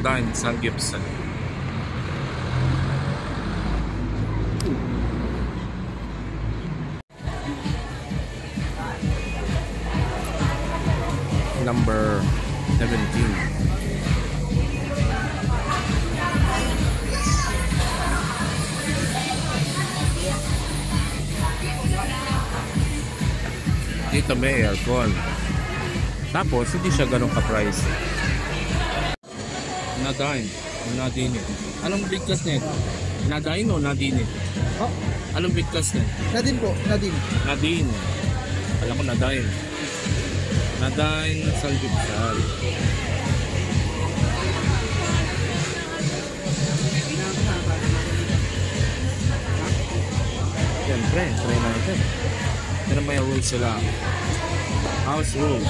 Nadine San Gibson. Number 17. Dito may aircon. Tapos hindi siya ganun ka-price. Nadine. Anong bigkas nito? Nadine o Nadine? Oh, Anong bigkas nito? Nadine po, Nadine. Nadine. Alam ko Nadine. Nadine San Gibson. Siyempre, try natin. Pero may rules sila. House rule.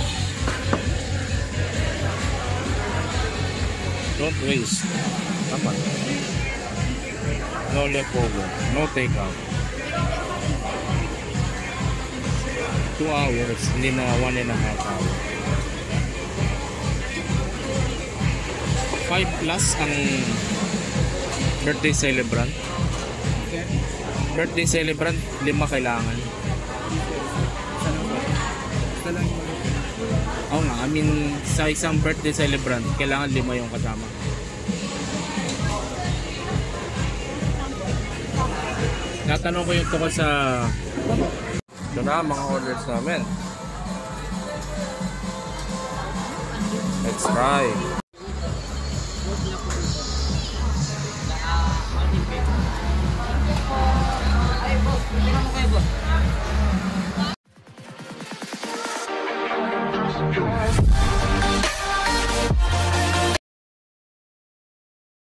Don't waste. Tama. No leftover. No takeout. 2 hours. Hindi na 1.5 hours. 5 plus ang birthday celebrant. Birthday celebrant, 5 kailangan. Oo nga, I mean, sa isang birthday celebrant, kailangan 5 yung kasama. Natanong ko yung tungkol sa ito na, mga orders namin. Let's try. Joy.